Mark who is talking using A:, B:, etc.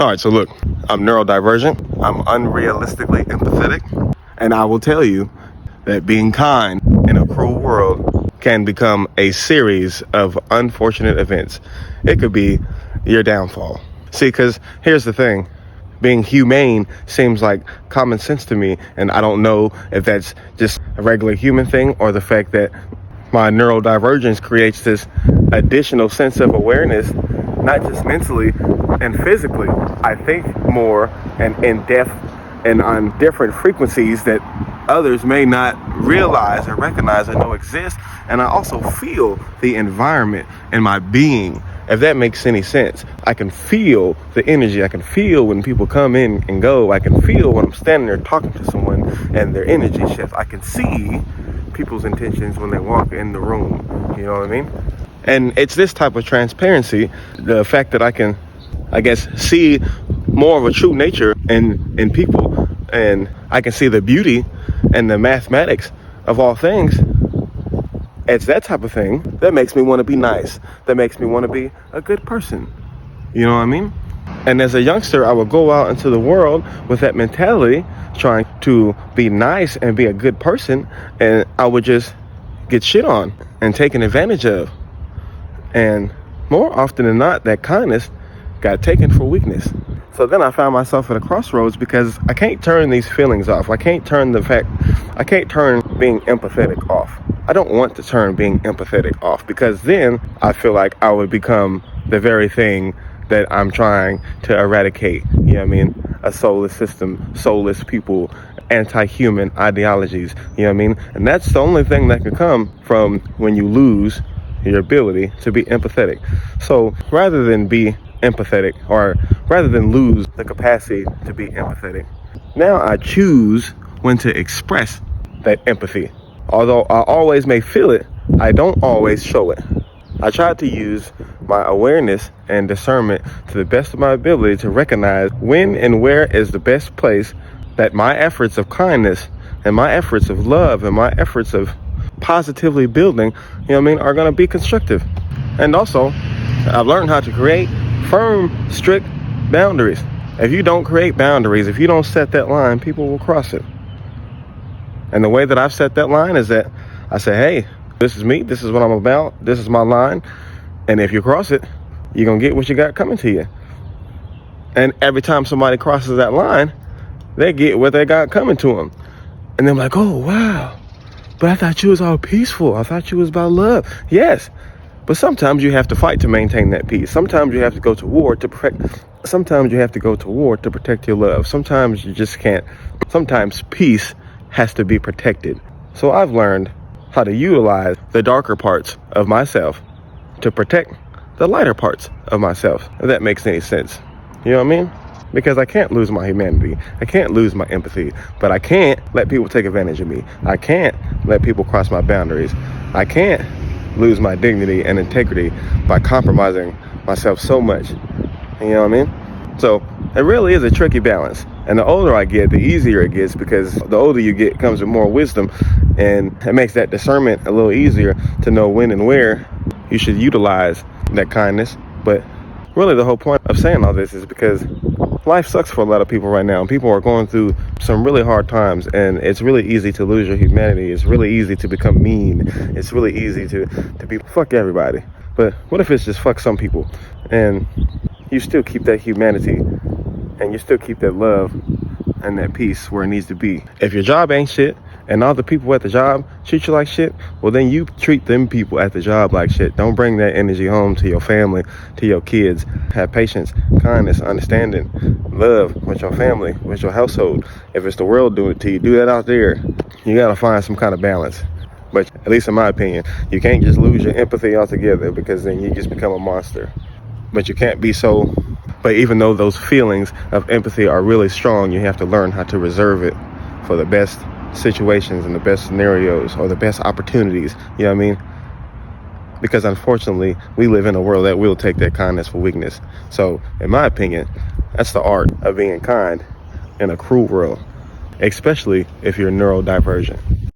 A: All right, so look, I'm neurodivergent. I'm unrealistically empathetic. And I will tell you that being kind in a cruel world can become a series of unfortunate events. It could be your downfall. See, because here's the thing. Being humane seems like common sense to me, and I don't know if that's just a regular human thing or the fact that my neurodivergence creates this additional sense of awareness, not just mentally and physically. I think more and in depth and on different frequencies that others may not realize or recognize or know exist. And I also feel the environment and my being, if that makes any sense. I can feel the energy. I can feel when people come in and go. I can feel when I'm standing there talking to someone and their energy shifts. I can see people's intentions when they walk in the room. You know what I mean? And it's this type of transparency, the fact that I can, I guess, see more of a true nature in people, and I can see the beauty and the mathematics of all things. It's that type of thing that makes me want to be nice, that makes me want to be a good person. You know what I mean? And as a youngster, I would go out into the world with that mentality, trying to be nice and be a good person, and I would just get shit on and taken advantage of. And more often than not, that kindness got taken for weakness. So then I found myself at a crossroads because I can't turn these feelings off. I can't turn being empathetic off. I don't want to turn being empathetic off, because then I feel like I would become the very thing that I'm trying to eradicate. You know what I mean? A soulless system, soulless people, anti-human ideologies. You know what I mean? And that's the only thing that can come from when you lose your ability to be empathetic. So rather than be empathetic, or rather than lose the capacity to be empathetic, now I choose when to express that empathy. Although I always may feel it, I don't always show it. I try to use my awareness and discernment to the best of my ability to recognize when and where is the best place that my efforts of kindness and my efforts of love and my efforts of positively building, you know what I mean, are going to be constructive. And also, I've learned how to create firm, strict boundaries. If you don't create boundaries, if you don't set that line, people will cross it. And the way that I've set that line is that I say, hey, this is me, this is what I'm about, this is my line, and if you cross it, you're going to get what you got coming to you. And every time somebody crosses that line, they get what they got coming to them. And they're like, oh, wow, but I thought you was all peaceful. I thought you was about love. Yes, but sometimes you have to fight to maintain that peace. Sometimes you have to go to war to protect. Sometimes you have to go to war to protect your love. Sometimes you just can't. Sometimes peace has to be protected. So I've learned how to utilize the darker parts of myself to protect the lighter parts of myself, if that makes any sense. You know what I mean? Because I can't lose my humanity. I can't lose my empathy, but I can't let people take advantage of me. I can't let people cross my boundaries. I can't lose my dignity and integrity by compromising myself so much. You know what I mean? So it really is a tricky balance. And the older I get, the easier it gets, because the older you get comes with more wisdom, and it makes that discernment a little easier to know when and where you should utilize that kindness. But really the whole point of saying all this is because life sucks for a lot of people right now. People are going through some really hard times, and it's really easy to lose your humanity. It's really easy to become mean. It's really easy to be fuck everybody. But what if it's just fuck some people, and you still keep that humanity, and you still keep that love and that peace where it needs to be? If your job ain't shit and all the people at the job treat you like shit, well then you treat them people at the job like shit. Don't bring that energy home to your family, to your kids. Have patience, kindness, understanding, love with your family, with your household. If it's the world doing it to you, do that out there. You gotta find some kind of balance. But at least in my opinion, you can't just lose your empathy altogether, because then you just become a monster. But you can't be so. But even though those feelings of empathy are really strong, you have to learn how to reserve it for the best situations and the best scenarios, or the best opportunities. You know what I mean? Because unfortunately, we live in a world that will take that kindness for weakness. So in my opinion, that's the art of being kind in a cruel world, especially if you're neurodivergent.